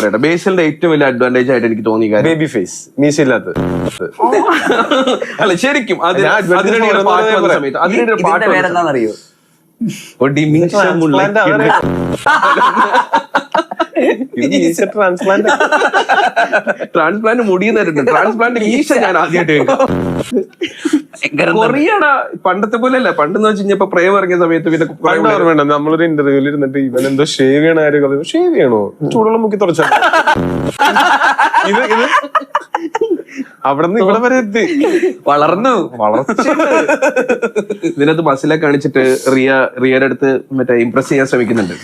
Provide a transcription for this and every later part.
പറയട്ടെ, ബേസിലിന്റെ ഏറ്റവും വലിയ അഡ്വാൻറ്റേജ് ആയിട്ട് എനിക്ക് തോന്നിയ കാര്യം ബേബി ഫേസ്, മീശയില്ലാത്ത. അല്ല ശരിക്കും അതിനിടെ പാട്ട് വന്ന സമയത്ത് അതിനിടെ പാട്ട് പേരെന്താണെന്നറിയോ? ട്രാൻസ്പ്ലാന്റ് മുടിയുന്നുണ്ട്. ട്രാൻസ്പ്ലാന്റ് മീശ ഞാൻ ആദ്യമായിട്ട് കൊറിയടാ. പണ്ടത്തെ പോലെ അല്ല. പണ്ടെന്ന് വെച്ച് കഴിഞ്ഞപ്പോ പ്രേം ഇറങ്ങിയ സമയത്ത് പിന്നെ വേണ്ട, നമ്മളൊരു ഇന്റർവ്യൂവിൽ ഇരുന്നിട്ട് ഇവൻ എന്തോ ഷേവ് ചെയ്യണ കാര്യം, ഷേവ് ചെയ്യണോ, ചൂടുള്ള മുക്കി തുറച്ചാൽ ഇത് അവിടെ നിന്ന് ഇവിടെ വരെ എത്തി, വളർന്നു. ഇതിനകത്ത് മസിലെ കാണിച്ചിട്ട് റിയയുടെ അടുത്ത് മറ്റേ ഇംപ്രസ് ചെയ്യാൻ ശ്രമിക്കുന്നുണ്ട്.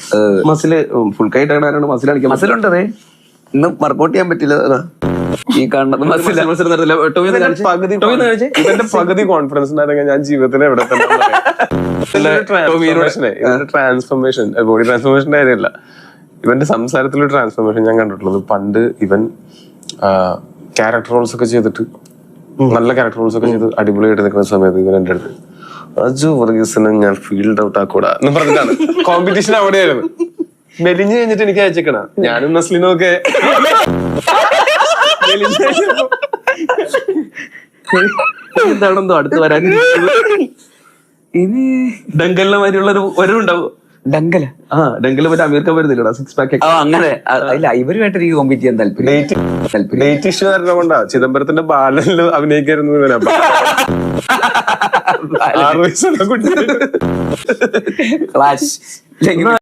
മസില് ഫുൾ കൈറ്റ് ആയിട്ടാണ് മസിൽ കാണിക്കാൻ. മസിലുണ്ടേ, ഇന്നും വർക്കൗട്ട് ചെയ്യാൻ പറ്റില്ല. ഈ കാണുന്നത് ഇവന്റെ പകുതി കോൺഫിഡൻസ് ഉണ്ടായിരുന്നെങ്കിൽ ഞാൻ ജീവിതത്തിൽ എവിടെ തന്നെ ട്രാൻസ്ഫോർമേഷൻ, ബോഡി ട്രാൻസ്ഫോർമേഷന്റെ കാര്യമല്ല, ഇവന്റെ സംസാരത്തിലൊരു ട്രാൻസ്ഫോർമേഷൻ ഞാൻ കണ്ടിട്ടുള്ളത്. പണ്ട് ഇവൻ ക്യാരക്ടർ റോൾസ് ഒക്കെ ചെയ്തിട്ട്, നല്ല ക്യാരക്ടർ റോൾസ് ഒക്കെ ചെയ്ത് അടിപൊളിയായിട്ട് നിൽക്കുന്ന സമയത്ത് ഇവൻ എന്റെ അടുത്ത് അജു വർഗീസിനെ ഞാൻ ഫീൽഡ് ഔട്ട് ആക്കൂടാ എന്ന് പറഞ്ഞിട്ടാണ്. കോമ്പറ്റീഷൻ അവിടെയായിരുന്നു. മെലിഞ്ഞ് കഴിഞ്ഞിട്ട് എനിക്ക് അയച്ചേക്കണ, ഞാനും നസ്ലിനും ഒക്കെ എന്താണെന്തോ അടുത്ത് വരാൻ ഇനി ഡങ്കലിനെ മാതിരിയുള്ള ഒരു ഉണ്ടാവും. ഡങ്കല ഡങ്കല് മറ്റേ അമീർ ഖാൻ വരുന്നില്ലടാ, സിക്സ് പാക്ക്. അങ്ങനെ അല്ല, ഇവരുമായിട്ട് എനിക്ക് കോമ്പീറ്റ് ചെയ്യാൻ താല്പര്യം. ഡേറ്റ് ഇഷ്യൂ കാരണം കൊണ്ടാ ചിദംബരത്തിന്റെ ബാലനിൽ അഭിനയിക്കായിരുന്നു. 6 വയസ്സുള്ള കുട്ടി.